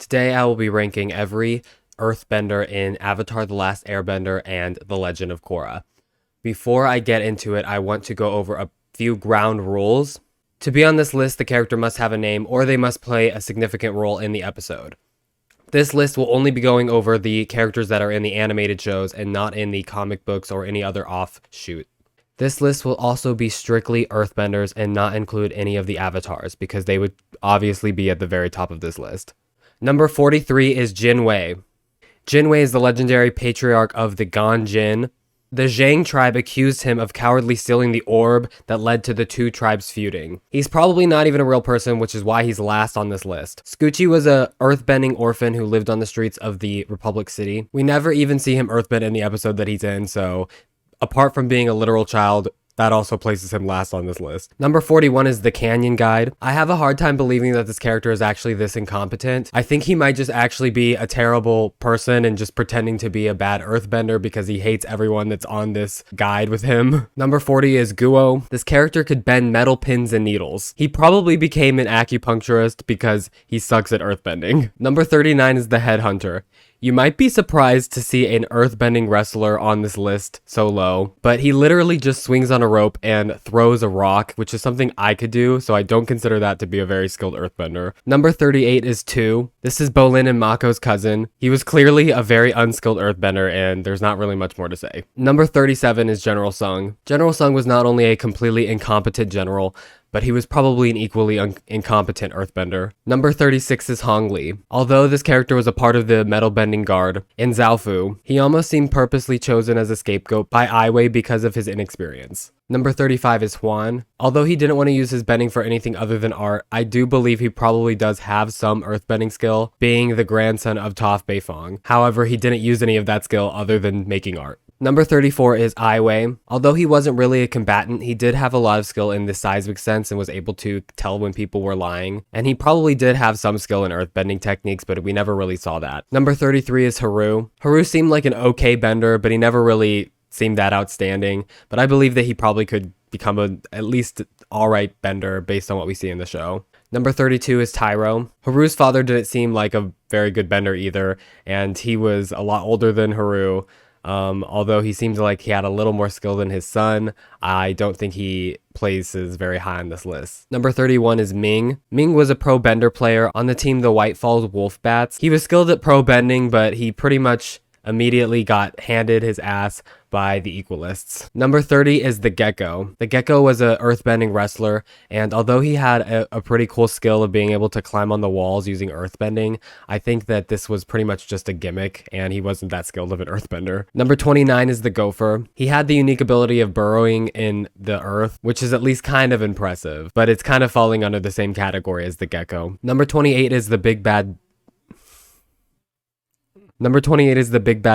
Today I will be ranking every Earthbender in Avatar: The Last Airbender and The Legend of Korra. Before I get into it, I want to go over a few ground rules. To be on this list, the character must have a name or they must play a significant role in the episode. This list will only be going over the characters that are in the animated shows and not in the comic books or any other offshoot. This list will also be strictly Earthbenders and not include any of the avatars because they would obviously be at the very top of this list. Number 43 is Jin Wei. Jin Wei is the legendary patriarch of the Ganjin. The Zhang tribe accused him of cowardly stealing the orb that led to the two tribes feuding. He's probably not even a real person, which is why he's last on this list. Scoochie was a earthbending orphan who lived on the streets of the Republic City. We never even see him earthbend in the episode that he's in, so apart from being a literal child, that also places him last on this list. Number 41 is the Canyon Guide. I have a hard time believing that this character is actually this incompetent. I think he might just actually be a terrible person and just pretending to be a bad earthbender because he hates everyone that's on this guide with him. Number 40 is Guo. This character could bend metal pins and needles. He probably became an acupuncturist because he sucks at earthbending. Number 39 is the Headhunter. You might be surprised to see an earthbending wrestler on this list so low, but he literally just swings on a rope and throws a rock, which is something I could do, so I don't consider that to be a very skilled earthbender. Number 38 is Tu. This is Bolin and Mako's cousin. He was clearly a very unskilled earthbender, and there's not really much more to say. Number 37 is General Sung. General Sung was not only a completely incompetent general, but he was probably an equally incompetent earthbender. Number 36 is Hong Li. Although this character was a part of the metal bending guard in Zaofu, he almost seemed purposely chosen as a scapegoat by Ai Wei because of his inexperience. Number 35 is Huan. Although he didn't want to use his bending for anything other than art, I do believe he probably does have some earthbending skill, being the grandson of Toph Beifong. However, he didn't use any of that skill other than making art. Number 34 is Ai Wei. Although he wasn't really a combatant, he did have a lot of skill in the seismic sense and was able to tell when people were lying. And he probably did have some skill in earthbending techniques, but we never really saw that. Number 33 is Haru. Haru seemed like an okay bender, but he never really seemed that outstanding. But I believe that he probably could become at least alright bender based on what we see in the show. Number 32 is Tyro. Haru's father didn't seem like a very good bender either, and he was a lot older than Haru. Although he seemed like he had a little more skill than his son, I don't think he places very high on this list. Number 31 is Ming. Ming was a pro bender player on the team the White Falls Wolf Bats. He was skilled at pro bending, but he pretty much immediately got handed his ass by the Equalists. Number 30 is the Gecko. The Gecko was a earthbending wrestler, and although he had a pretty cool skill of being able to climb on the walls using earthbending, I think that this was pretty much just a gimmick, and he wasn't that skilled of an earthbender. Number 29 is the Gopher. He had the unique ability of burrowing in the earth, which is at least kind of impressive, but it's kind of falling under the same category as the Gecko. Number 28 is the Big Bad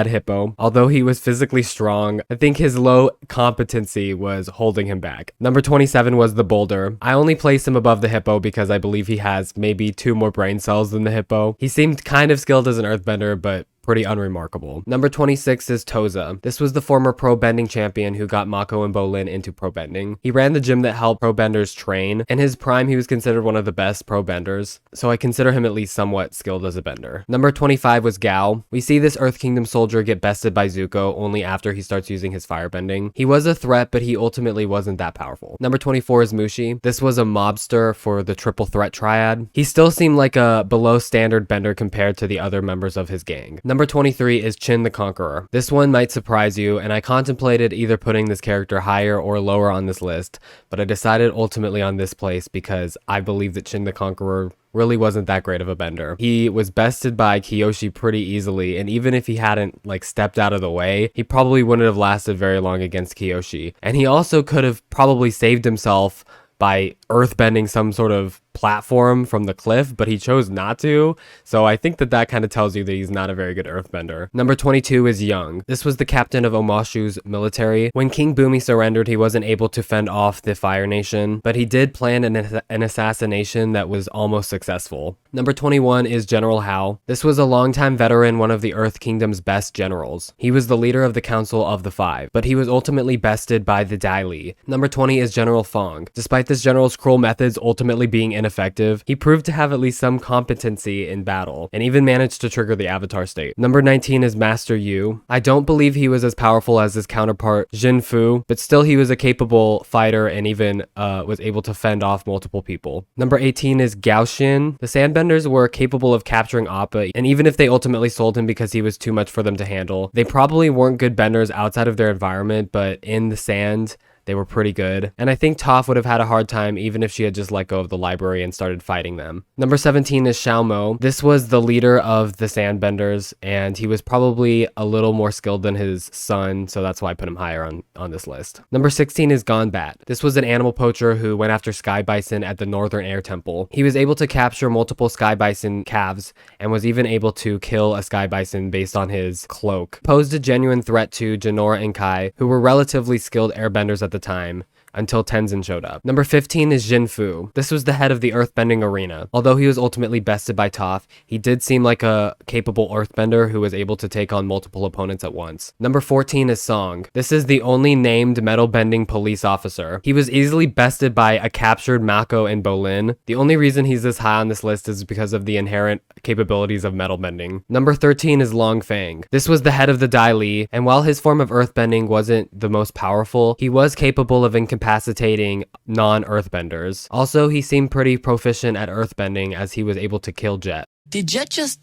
Hippo. Although he was physically strong, I think his low competency was holding him back. Number 27 was the Boulder. I only place him above the Hippo because I believe he has maybe 2 more brain cells than the Hippo. He seemed kind of skilled as an earthbender, but pretty unremarkable. Number 26 is Toza. This was the former pro bending champion who got Mako and Bolin into pro bending. He ran the gym that helped pro benders train. In his prime, he was considered one of the best pro benders, so I consider him at least somewhat skilled as a bender. Number 25 was Gao. We see this Earth Kingdom soldier get bested by Zuko only after he starts using his firebending. He was a threat, but he ultimately wasn't that powerful. Number 24 is Mushi. This was a mobster for the triple threat triad. He still seemed like a below standard bender compared to the other members of his gang. Number 23 is Chin the Conqueror. This one might surprise you, and I contemplated either putting this character higher or lower on this list, but I decided ultimately on this place because I believe that Chin the Conqueror really wasn't that great of a bender. He was bested by Kyoshi pretty easily, and even if he hadn't stepped out of the way, he probably wouldn't have lasted very long against Kyoshi. And he also could have probably saved himself by earthbending some sort of platform from the cliff, but he chose not to. So I think that kind of tells you that he's not a very good earthbender. Number 22 is Young. This was the captain of Omashu's military. When King Bumi surrendered, he wasn't able to fend off the Fire Nation, but he did plan an assassination that was almost successful. Number 21 is General Hao. This was a longtime veteran, one of the Earth Kingdom's best generals. He was the leader of the Council of the Five, but he was ultimately bested by the Dai Li. Number 20 is General Fong. Despite this general's cruel methods ultimately being ineffective, ineffective, he proved to have at least some competency in battle, and even managed to trigger the Avatar state. Number 19 is Master Yu. I don't believe he was as powerful as his counterpart Jin Fu, but still he was a capable fighter and even was able to fend off multiple people. Number 18 is Gao Xin. The Sandbenders were capable of capturing Appa, and even if they ultimately sold him because he was too much for them to handle, they probably weren't good benders outside of their environment, but in the sand, they were pretty good, and I think Toph would have had a hard time even if she had just let go of the library and started fighting them. Number 17 is Sha-Mo. This was the leader of the Sandbenders, and he was probably a little more skilled than his son, so that's why I put him higher on this list. Number 16 is Gonbat. This was an animal poacher who went after Sky Bison at the Northern Air Temple. He was able to capture multiple Sky Bison calves, and was even able to kill a Sky Bison based on his cloak. Posed a genuine threat to Jinora and Kai, who were relatively skilled airbenders at the time, until Tenzin showed up. Number 15 is Jin Fu. This was the head of the earthbending arena. Although he was ultimately bested by Toph, he did seem like a capable earthbender who was able to take on multiple opponents at once. Number 14 is Song. This is the only named metal bending police officer. He was easily bested by a captured Mako and Bolin. The only reason he's this high on this list is because of the inherent capabilities of metal bending. Number 13 is Long Fang. This was the head of the Dai Li, and while his form of earthbending wasn't the most powerful, he was capable of incapacitating non-earthbenders. Also, he seemed pretty proficient at earthbending as he was able to kill Jet. Did Jet just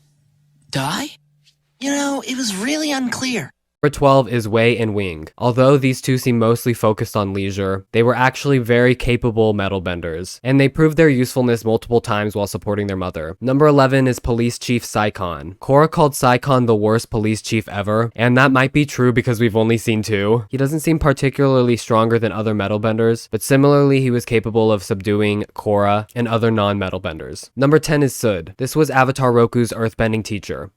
die? You know, it was really unclear. Number 12 is Wei and Wing. Although these two seem mostly focused on leisure, they were actually very capable metal benders, and they proved their usefulness multiple times while supporting their mother. Number 11 is Police Chief Saikon. Korra called Saikon the worst police chief ever, and that might be true because we've only seen two. He doesn't seem particularly stronger than other metal benders, but similarly he was capable of subduing Korra and other non-metal benders. Number 10 is Sud. This was Avatar Roku's earthbending teacher.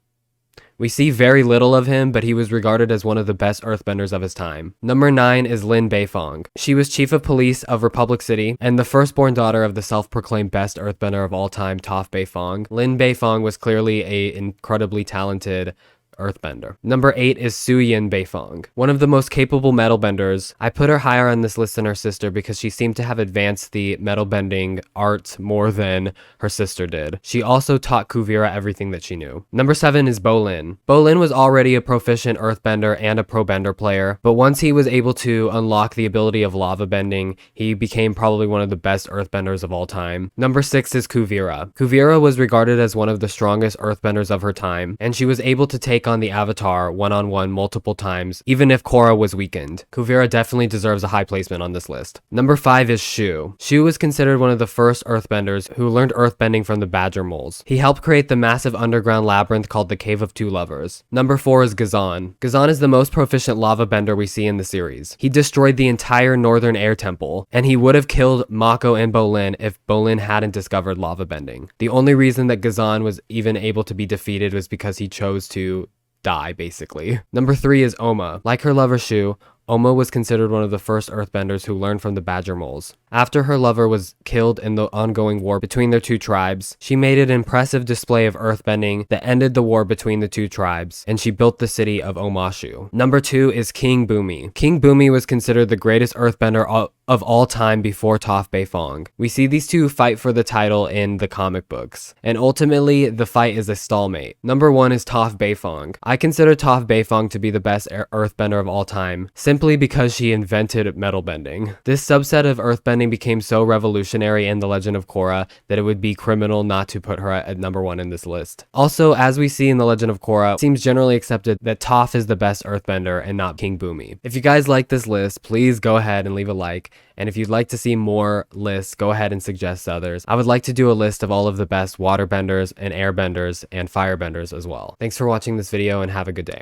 We see very little of him, but he was regarded as one of the best earthbenders of his time. Number 9 is Lin Beifong. She was chief of police of Republic City and the firstborn daughter of the self-proclaimed best earthbender of all time, Toph Beifong. Lin Beifong was clearly an incredibly talented earthbender. Number 8 is Suyin Beifong, one of the most capable metal benders. I put her higher on this list than her sister because she seemed to have advanced the metal bending art more than her sister did. She also taught Kuvira everything that she knew. Number 7 is Bolin. Bolin was already a proficient earthbender and a pro bender player, but once he was able to unlock the ability of lava bending, he became probably one of the best earthbenders of all time. Number 6 is Kuvira. Kuvira was regarded as one of the strongest earthbenders of her time, and she was able to take on the Avatar one-on-one multiple times, even if Korra was weakened. Kuvira definitely deserves a high placement on this list. Number 5 is Shu. Shu was considered one of the first earthbenders who learned earthbending from the badger moles. He helped create the massive underground labyrinth called the Cave of Two Lovers. Number 4 is Ghazan. Ghazan is the most proficient lava bender we see in the series. He destroyed the entire Northern Air Temple, and he would have killed Mako and Bolin if Bolin hadn't discovered lava bending. The only reason that Ghazan was even able to be defeated was because he chose to die, basically. Number 3 is Oma. Like her lover Shu, Oma was considered one of the first earthbenders who learned from the badger moles. After her lover was killed in the ongoing war between their two tribes, she made an impressive display of earthbending that ended the war between the two tribes, and she built the city of Omashu. Number 2 is King Bumi. King Bumi was considered the greatest earthbender of all time before Toph Beifong. We see these two fight for the title in the comic books, and ultimately the fight is a stalemate. Number 1 is Toph Beifong. I consider Toph Beifong to be the best earthbender of all time, simply because she invented metal bending. This subset of earthbending became so revolutionary in The Legend of Korra that it would be criminal not to put her at number 1 in this list. Also, as we see in The Legend of Korra, it seems generally accepted that Toph is the best earthbender and not King Bumi. If you guys like this list, please go ahead and leave a like. And if you'd like to see more lists, go ahead and suggest others. I would like to do a list of all of the best waterbenders and airbenders and firebenders as well. Thanks for watching this video and have a good day.